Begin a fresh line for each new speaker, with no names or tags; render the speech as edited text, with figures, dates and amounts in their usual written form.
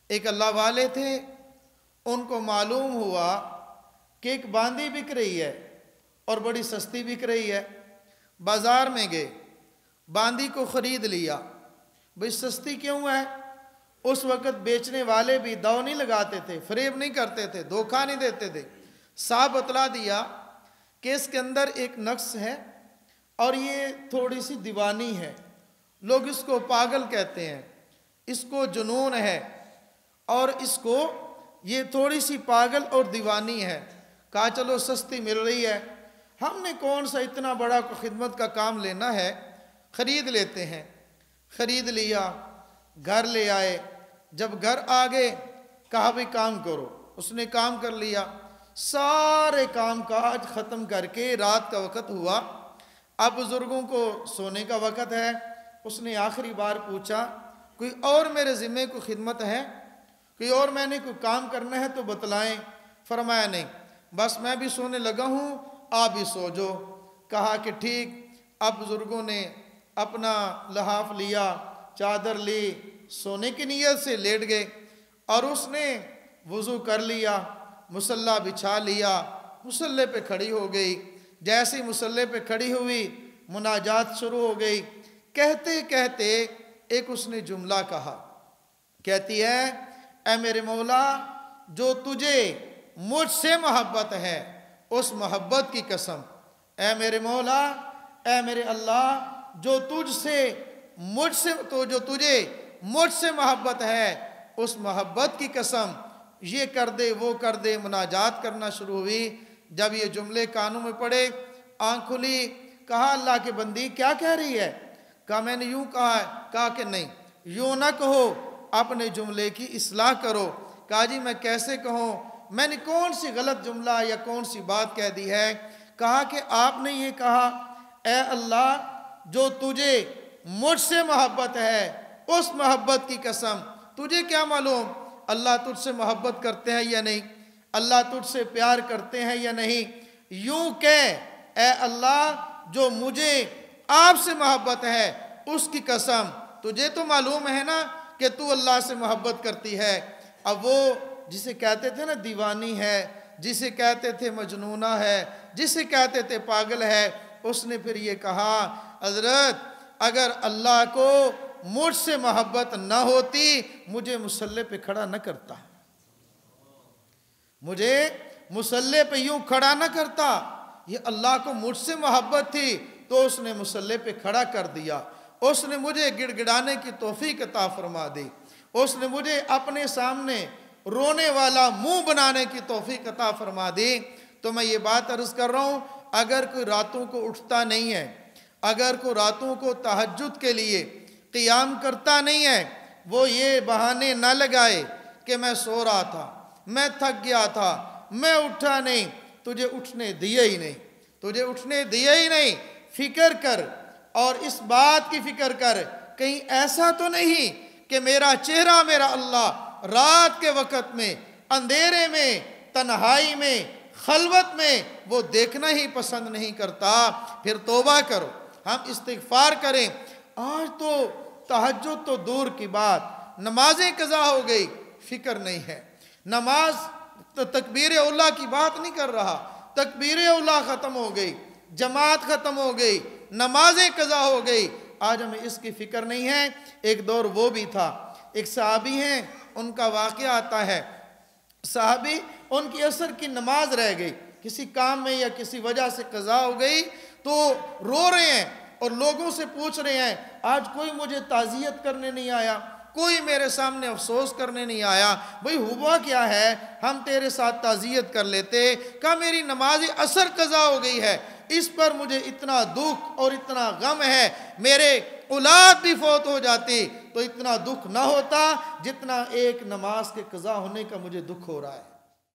एक अल्लाह वाले थे, उनको मालूम हुआ कि एक बांदी बिक रही है और बड़ी सस्ती बिक रही है। बाज़ार में गए, बांदी को ख़रीद लिया। भाई सस्ती क्यों है? उस वक़्त बेचने वाले भी दाव नहीं लगाते थे, फरेब नहीं करते थे, धोखा नहीं देते थे। साफ बतला दिया कि इसके अंदर एक नक्स है और ये थोड़ी सी दीवानी है, लोग इसको पागल कहते हैं, इसको जुनून है और इसको ये थोड़ी सी पागल और दीवानी है। कहा चलो सस्ती मिल रही है, हमने कौन सा इतना बड़ा खिदमत का काम लेना है, ख़रीद लेते हैं। ख़रीद लिया, घर ले आए। जब घर आ गए कहा भाई काम करो, उसने काम कर लिया। सारे काम काज ख़त्म करके रात का वक़्त हुआ, अब बुज़ुर्गों को सोने का वक़्त है। उसने आखिरी बार पूछा कोई और मेरे ज़िम्मे को खिदमत है, कोई और मैंने कोई काम करना है तो बतलाएं। फरमाया नहीं, बस मैं भी सोने लगा हूँ, आप भी सो जो। कहा कि ठीक। अब बुज़ुर्गों ने अपना लहाफ लिया, चादर ली, सोने की नीयत से लेट गए और उसने वज़ू कर लिया, मुसल्ला बिछा लिया, मुसल्ले पे खड़ी हो गई। जैसे ही मुसल्ले पे खड़ी हुई मुनाजात शुरू हो गई। कहते कहते एक उसने जुमला कहा, कहती है ऐ मेरे मौला, जो तुझे मुझसे मोहब्बत है उस मोहब्बत की कसम, ऐ मेरे मौला, ऐ मेरे अल्लाह, जो तुझे मुझसे मोहब्बत है उस मोहब्बत की कसम, ये कर दे वो कर दे। मुनाजात करना शुरू हुई। जब ये जुमले कानों में पड़े, आँख खुली। कहा अल्लाह के बंदी क्या कह रही है? कहा मैंने यूँ कहा है। कहा कि नहीं, यूँ ना कहो, अपने जुमले की इस्लाह करो। कहा जी मैं कैसे कहूँ, मैंने कौन सी गलत जुमला या कौन सी बात कह दी है? कहा कि आपने ये कहा ए अल्लाह, जो तुझे मुझसे मोहब्बत है उस मोहब्बत की कसम। तुझे क्या मालूम अल्लाह तुझसे मोहब्बत करते हैं या नहीं, अल्लाह तुझसे प्यार करते हैं या नहीं। यूं कह ए अल्लाह, जो मुझे आपसे मोहब्बत है उसकी कसम, तुझे तो मालूम है ना कि तू अल्लाह से मोहब्बत करती है। अब वो जिसे कहते थे ना दीवानी है, जिसे कहते थे मजनूना है, जिसे कहते थे पागल है, उसने फिर ये कहा हज़रत अगर अल्लाह को मुझसे मोहब्बत न होती मुझे मुसल्ले पे खड़ा न करता, मुझे मुसल्ले पे यूं खड़ा न करता। ये अल्लाह को मुझसे मोहब्बत थी तो उसने मुसल्ले पे खड़ा कर दिया। उसने मुझे गिड़गिड़ाने की तौफीक अता फरमा दी। उसने मुझे अपने सामने रोने वाला मुंह बनाने की तौफीक अता फरमा दी। तो मैं ये बात अर्ज़ कर रहा हूँ, अगर कोई रातों को उठता नहीं है, अगर कोई रातों को तहज्जुद के लिए क़ियाम करता नहीं है, वो ये बहाने ना लगाए कि मैं सो रहा था, मैं थक गया था, मैं उठा नहीं। तुझे उठने दिया ही नहीं, तुझे उठने दिया ही नहीं। फिक्र कर और इस बात की फिक्र कर कहीं ऐसा तो नहीं कि मेरा चेहरा मेरा अल्लाह रात के वक़्त में, अंधेरे में, तन्हाई में, खलवत में वो देखना ही पसंद नहीं करता। फिर तौबा करो, हम इस्तिग़फ़ार करें। आज तो तहज्जुद तो दूर की बात, नमाजें कज़ा हो गई, फिक्र नहीं है। नमाज तो तकबीर औला की बात नहीं कर रहा, तकबीर औला ख़त्म हो गई, जमात ख़त्म हो गई, नमाजें कज़ा हो गई, आज हमें इसकी फ़िक्र नहीं है। एक दौर वो भी था, एक सहाबी हैं, उनका वाक़या आता है। सहाबी, उनकी असर की नमाज रह गई, किसी काम में या किसी वजह से कज़ा हो गई, तो रो रहे हैं और लोगों से पूछ रहे हैं आज कोई मुझे ताज़ियत करने नहीं आया, कोई मेरे सामने अफसोस करने नहीं आया, भाई हुआ क्या है, हम तेरे साथ ताज़ियत कर लेते। कहा मेरी नमाज असर कज़ा हो गई है, इस पर मुझे इतना दुख और इतना गम है, मेरे औलाद भी फौत हो जाती तो इतना दुख ना होता जितना एक नमाज के कज़ा होने का मुझे दुख हो रहा है।